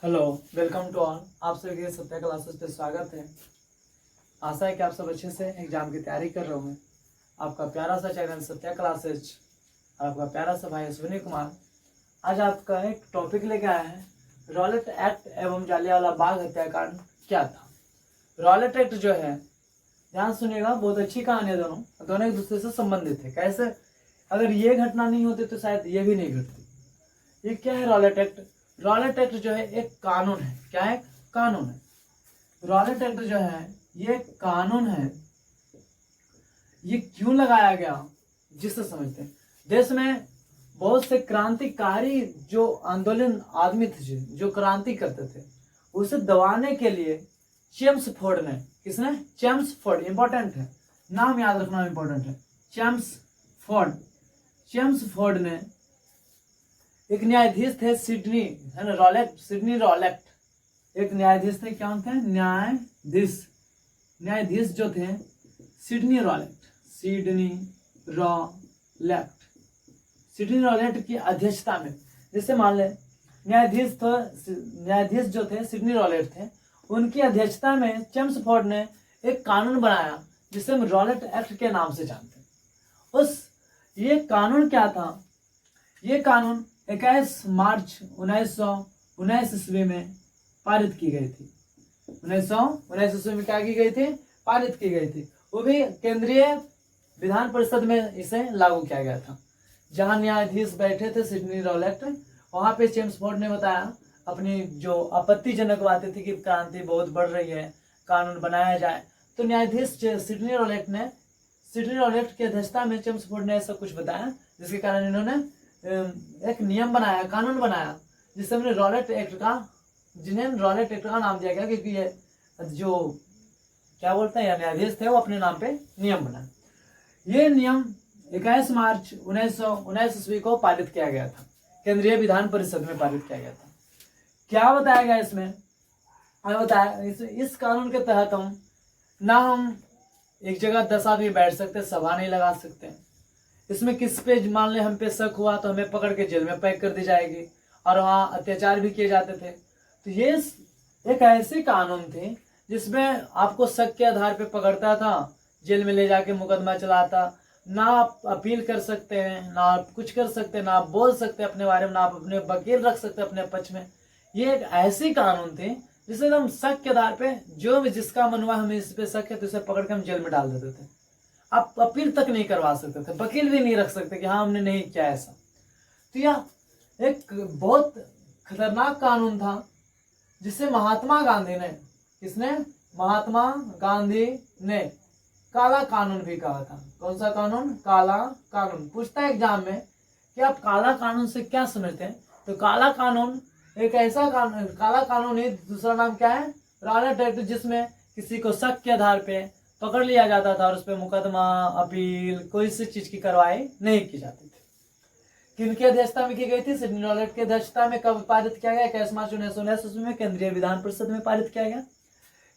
Hello, welcome to all. आप सभी के सत्या क्लासेस पे स्वागत है। आशा है कि आप सब अच्छे से एग्जाम की तैयारी कर रहे होंगे। आपका प्यारा सा चैनल सत्या क्लासेस और आपका प्यारा सा भाई अश्विनी कुमार आज आपका एक टॉपिक लेके आया है। रॉलेट एक्ट एवं जालियांवाला बाग हत्याकांड क्या था। रॉलेट एक्ट जो है, ध्यान सुनिएगा, बहुत अच्छी कहानी है। दोनों एक दूसरे से संबंधित है। कैसे? अगर ये घटना नहीं होती तो शायद ये भी नहीं घटती। ये क्या है रॉलेट एक्ट? रॉलेट एक्ट जो है एक कानून है। क्या है? कानून है। रॉलेट एक्ट जो है ये कानून है। ये क्यों लगाया गया, जिससे समझते हैं। देश में बहुत से क्रांतिकारी जो आंदोलन आदमी थे, जो क्रांति करते थे, उसे दबाने के लिए चेम्सफोर्ड ने, किसने? चेम्सफोर्ड। इंपॉर्टेंट है, नाम याद रखना इंपॉर्टेंट है। चेम्सफोर्ड। चेम्सफोर्ड ने, एक न्यायाधीश थे सिडनी, है ना, रॉलेट, सिडनी रॉलेट एक न्यायाधीश थे। क्या थे? न्यायाधीश जो थे सिडनी रॉलेट की अध्यक्षता में। जैसे मान ले न्यायाधीश जो थे सिडनी रॉलेट थे, उनकी अध्यक्षता में चेम्सफोर्ड ने एक कानून बनाया जिसे हम रॉलेट एक्ट के नाम से जानते हैं। ये कानून क्या था? ये कानून 21 मार्च 1919 ईस्वी में पारित की गई थी। 1919 ईस्वी में क्या की गई थी? पारित की गई थी। वो भी केंद्रीय विधान परिषद में इसे लागू किया गया था। जहां न्यायाधीश बैठे थे सिडनी रॉलेट, वहां पे चेम्सफोर्ड ने बताया अपनी जो आपत्तिजनक बातें थी कि क्रांति बहुत बढ़ रही है, कानून बनाया जाए। तो न्यायाधीश सिडनी रॉलेट की अध्यक्षता में चेम्सफोर्ड ने ऐसा कुछ बताया, जिसके कारण इन्होंने एक नियम बनाया, कानून बनाया, जिससे हमने रॉलेट एक्ट का नाम दिया गया, क्योंकि ये जो क्या बोलते हैं न्यायाधीश थे वो अपने नाम पे नियम बनाए। ये नियम 21 मार्च 1919 ईस्वी को पारित किया गया था, केंद्रीय विधान परिषद में पारित किया गया था। क्या बताया गया इसमें? हमें बताया इस कानून के तहत हम एक जगह 10 आदमी बैठ सकते, सभा नहीं लगा सकते। इसमें किस पे मान ले हम पे शक हुआ तो हमें पकड़ के जेल में पैक कर दी जाएगी, और वहाँ अत्याचार भी किए जाते थे। तो ये एक ऐसे कानून थे जिसमें आपको शक के आधार पे पकड़ता था, जेल में ले जाके मुकदमा चलाता। ना आप अपील कर सकते हैं, ना आप कुछ कर सकते हैं, ना आप बोल सकते हैं अपने बारे में, ना आप अपने वकील रख सकते अपने पक्ष में। ये एक ऐसी कानून थे जिसे हम शक के आधार पे जो भी जिसका मन हुआ हमें इस पे शक है तो उसे पकड़ के हम जेल में डाल देते थे। आप अपील तक नहीं करवा सकते थे, वकील भी नहीं रख सकते कि हाँ हमने नहीं किया ऐसा। तो यह एक बहुत खतरनाक कानून था जिसे महात्मा गांधी ने, किसने? महात्मा गांधी ने काला कानून भी कहा था। कौन सा कानून? काला कानून। पूछता है एग्जाम में कि आप काला कानून से क्या समझते हैं? तो काला कानून एक ऐसा कानून, काला कानून ही दूसरा नाम क्या है? रॉलेट एक्ट, जिसमें किसी को शक के आधार पे पकड़ लिया जाता था और उस पर मुकदमा, अपील, कोई सी चीज की कार्रवाई नहीं की जाती थी। किनकी अध्यक्षता में की गई थी? सिडनी रॉलेट की अध्यक्षता में। कब पारित किया गया? 21 मार्च 1919 ईस्वी में केंद्रीय विधान परिषद में पारित किया गया।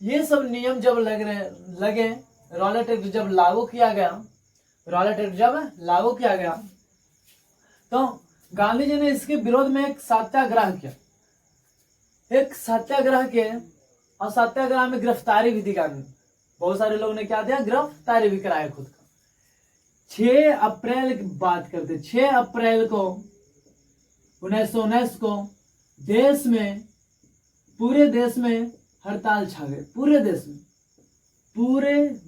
ये सब नियम जब लगे, रॉलेट एक्ट जब लागू किया गया, तो गांधी जी ने इसके विरोध में एक सत्याग्रह किया। और सत्याग्रह में गिरफ्तारी भी दी गांधी। बहुत सारे लोगों ने क्या दिया? गिरफ्तारी भी कराया खुद का। 6 अप्रैल की बात करते, 6 अप्रैल को 1919 को पूरे देश में हड़ताल छा गए। पूरे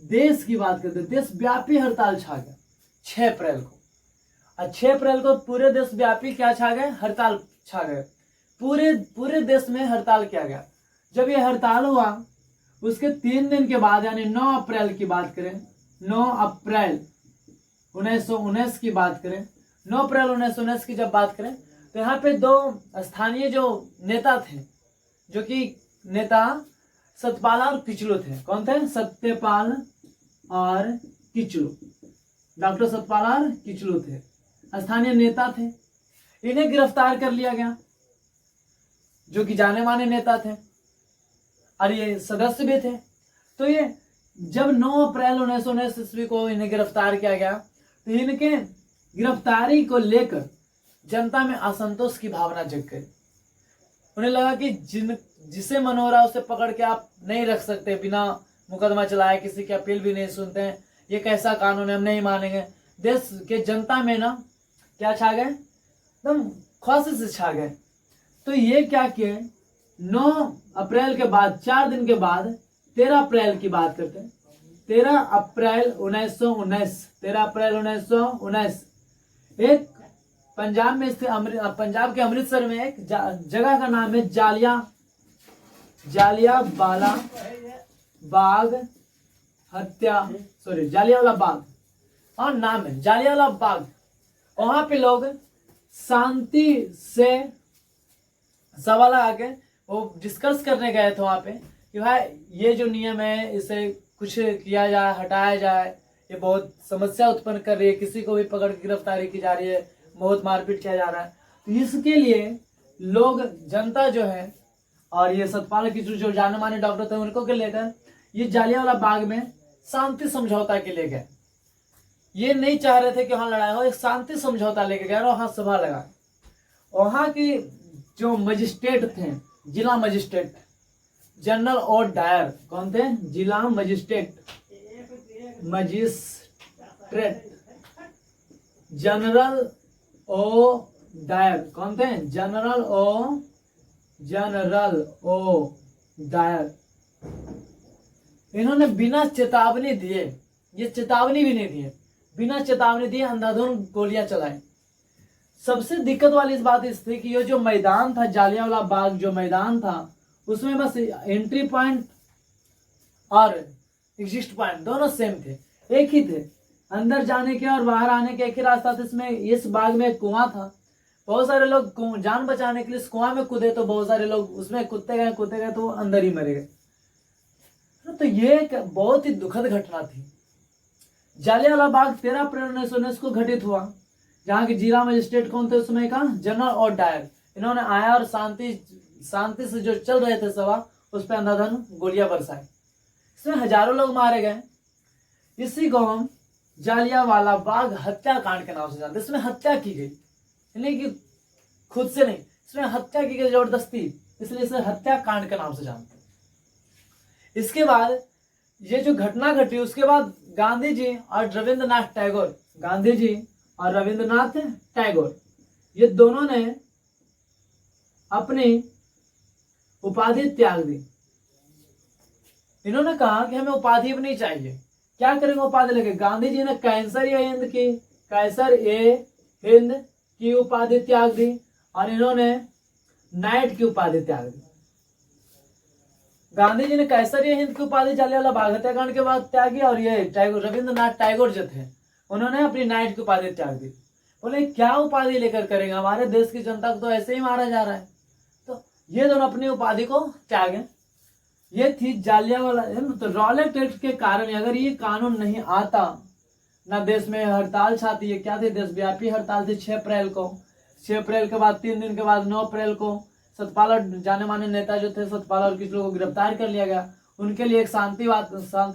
देश की बात करते, देशव्यापी हड़ताल छा गया 6 अप्रैल को। और 6 अप्रैल को पूरे देशव्यापी क्या छा गए? हड़ताल छा गए। पूरे देश में हड़ताल किया गया। जब ये हड़ताल हुआ उसके 3 दिन के बाद, यानी 9 अप्रैल की बात करें, 9 अप्रैल 1919 की बात करें, 9 अप्रैल 1919 की जब बात करें, तो यहाँ पे 2 स्थानीय जो नेता थे, जो कि नेता सत्यपाल और किचलू थे। कौन थे? सत्यपाल और किचलू। डॉक्टर सत्यपाल और किचलू थे, स्थानीय नेता थे। इन्हें गिरफ्तार कर लिया गया, जो कि जाने माने नेता थे और ये सदस्य भी थे। तो ये जब 9 अप्रैल 1919 ईस्वी को इन्हें गिरफ्तार किया गया, तो इनके गिरफ्तारी को लेकर जनता में असंतोष की भावना जग गई। उन्हें लगा कि जिसे मन हो रहा है उसे पकड़ के आप नहीं रख सकते, बिना मुकदमा चलाए, किसी की अपील भी नहीं सुनते हैं, ये कैसा कानून है, हम नहीं मानेंगे। देश के जनता में ना क्या छा गए, एकदम खौफ से छा गए। तो ये क्या किए, 9 अप्रैल के बाद, 4 दिन के बाद, 13 अप्रैल की बात करते हैं, 13 अप्रैल 1919 एक पंजाब में स्थित पंजाब के अमृतसर में एक जगह का नाम है जालियांवाला बाग जालियांवाला बाग, और नाम है जालियांवाला बाग। वहां पे लोग शांति से सभा लगा के वो डिस्कस करने गए थे वहां पे कि भाई ये जो नियम है इसे कुछ किया जाए, हटाया जाए, ये बहुत समस्या उत्पन्न कर रही है, किसी को भी पकड़ के गिरफ्तारी की जा रही है, बहुत मारपीट किया जा रहा है। तो इसके लिए लोग, जनता जो है, और ये सतपाल की जो जाने माने डॉक्टर थे उनको के लेकर ये जालियांवाला बाग में शांति समझौता के लिए गए। ये नहीं चाह रहे थे कि वहां लड़ाई हो, एक शांति समझौता लेके गए और वहां सभा लगा। वहां की जो मजिस्ट्रेट थे, जिला मजिस्ट्रेट जनरल ओ डायर, कौन थे, जिला मजिस्ट्रेट जनरल ओ डायर, कौन थे, जनरल ओ डायर। इन्होंने बिना चेतावनी दिए, ये चेतावनी भी नहीं दिए, बिना चेतावनी दिए अंधाधुंध गोलियां चलाई। सबसे दिक्कत वाली इस बात इस थी कि ये जो मैदान था, जालियांवाला बाग जो मैदान था, उसमें बस एंट्री पॉइंट और एग्जिट पॉइंट दोनों सेम थे, एक ही थे। अंदर जाने के और बाहर आने के एक ही रास्ता था। इसमें इस बाग में एक कुआं था, बहुत सारे लोग जान बचाने के लिए इस कुआं में कूदे, तो बहुत सारे लोग उसमें कूदते गए तो अंदर ही मरे गए। तो ये एक बहुत ही दुखद घटना थी। जालियांवाला बाग 13 अप्रैल 1919 को घटित हुआ, जहाँ के जिला मजिस्ट्रेट कौन थे उसमें का, जनरल ओ डायर। इन्होंने आया और शांति से जो चल रहे थे सभा, उस पर अंधाधुंध गोलियां बरसाई। इसमें हजारों लोग मारे गए। इसी को हम जालियांवाला बाग हत्याकांड के नाम से जानते हैं। इसमें हत्या की गई, यानी कि खुद से नहीं, इसमें हत्या की गई जबरदस्ती, इसलिए इसे हत्याकांड के नाम से जानते हैं। इसके बाद ये जो घटना घटी, उसके बाद गांधी जी और रविंद्रनाथ टैगोर, ये दोनों ने अपनी उपाधि त्याग दी। इन्होंने कहा कि हमें उपाधि भी नहीं चाहिए, क्या करेंगे उपाधि लेके। गांधी जी ने कैसर ए हिंद की उपाधि त्याग दी और इन्होंने नाइट की उपाधि त्याग दी। गांधी जी ने कैसर ए हिंद की उपाधि जालियांवाला बाग हत्याकांड के बाद त्यागी, और ये रविंद्रनाथ टैगोर जो थे उन्होंने अपनी नाइट की उपाधि त्याग दी। बोले क्या उपाधि लेकर करेंगे, हमारे देश की जनता को तो ऐसे ही मारा जा रहा है। तो ये दोनों अपनी उपाधि को त्यागे। ये थी जालियांवाला। तो रॉलेट एक्ट के कारण अगर ये कानून नहीं आता, ना देश में हड़ताल छाती है, क्या थी, देशव्यापी हड़ताल थी 6 अप्रैल को। 6 अप्रैल के बाद 3 दिन के बाद 9 अप्रैल को सतपाल और जाने माने नेता जो थे सतपाल और किसी लोगों को गिरफ्तार कर लिया गया। उनके लिए एक शांति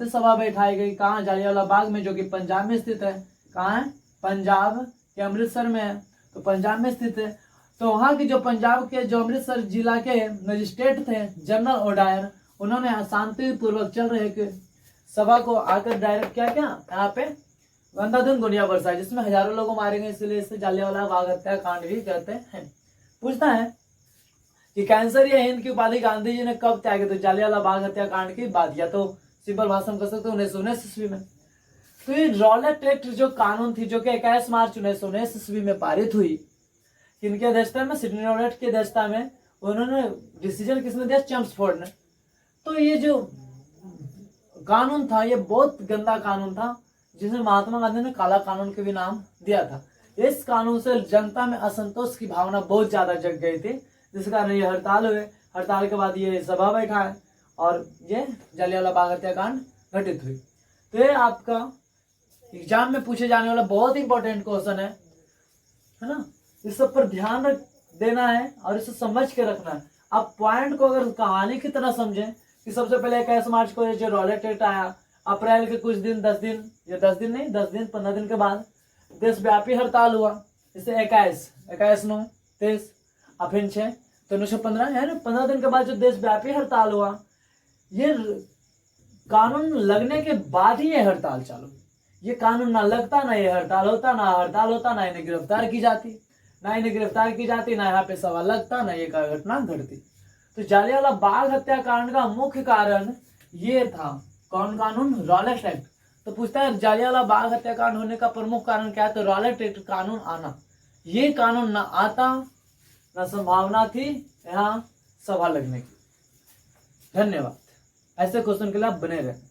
सभा बैठाई गई। कहाँ, जालियांवाला बाग में, जो कि पंजाब में स्थित है। कहाँ है, पंजाब के अमृतसर में है, तो पंजाब में स्थित है। तो वहाँ की जो पंजाब के जो अमृतसर जिला के मजिस्ट्रेट थे जनरल ओ डायर, उन्होंने शांति पूर्वक चल रहे सभा को आकर डायरेक्ट क्या यहाँ पे अंधाधुंध गोलियां बरसाई, जिसमें हजारों लोग मारे गए। इसलिए इसे जालियांवाला बाग हत्याकांड भी कहते हैं। पूछता है कि कैंसर या हिंद की उपाधि गांधी जी ने कब त्यागी, तो जालियांवाला बाग हत्याकांड की बात, या तो सिंपल भाषा में कर सकते 1919 ईस्वी में। तो ये रॉलेट एक्ट जो कानून थी, जो कि 21 मार्च 1919 ईस्वी में पारित हुई, किनकी अध्यक्षता में, सिडनी रॉलेट की अध्यक्षता में। उन्होंने डिसीजन किसने दिया, चेम्सफोर्ड ने। तो ये जो कानून था ये बहुत गंदा कानून था, जिसे महात्मा गांधी ने काला कानून के भी नाम दिया था। इस कानून से जनता में असंतोष की भावना बहुत ज्यादा जग गई थी, जिस कारण ये हड़ताल हुए। हड़ताल के बाद ये सभा बैठा है और ये जालियांवाला बाग हत्याकांड घटित हुई। तो ये आपका एग्जाम में पूछे जाने वाला बहुत इंपॉर्टेंट क्वेश्चन है ना। इस सब पर ध्यान देना है और इसे समझ के रखना है। आप पॉइंट को अगर कहानी की तरह समझें कि सबसे पहले 21 मार्च को जो रॉलेट एक्ट आया, अप्रैल के कुछ दिन 10 दिन, या 10 दिन नहीं 10 दिन 15 दिन के बाद देशव्यापी हड़ताल हुआ। इससे 21 9 23 और फिर 6 तो 1915 है ना, 15 दिन के बाद जो देशव्यापी हड़ताल हुआ, ये कानून लगने के बाद ही ये हड़ताल चालू हुई। ये कानून ना लगता ना ये हड़ताल होता, ना हड़ताल होता ना इन्हें गिरफ्तार की जाती, ना इन्हें गिरफ्तार की जाती, ना यहाँ पे सवाल लगता, ना ये घटना घटती। तो जालियांवाला बाग हत्याकांड का मुख्य कारण ये था, कौन कानून? Rowlatt act. तो पूछता है जालियांवाला बाग हत्याकांड होने का प्रमुख कारण क्या है? तो रॉलेट एक्ट कानून आना। ये कानून ना आता ना संभावना थी यहाँ सभा लगने की। धन्यवाद। ऐसे क्वेश्चन के लिए आप बने रहे।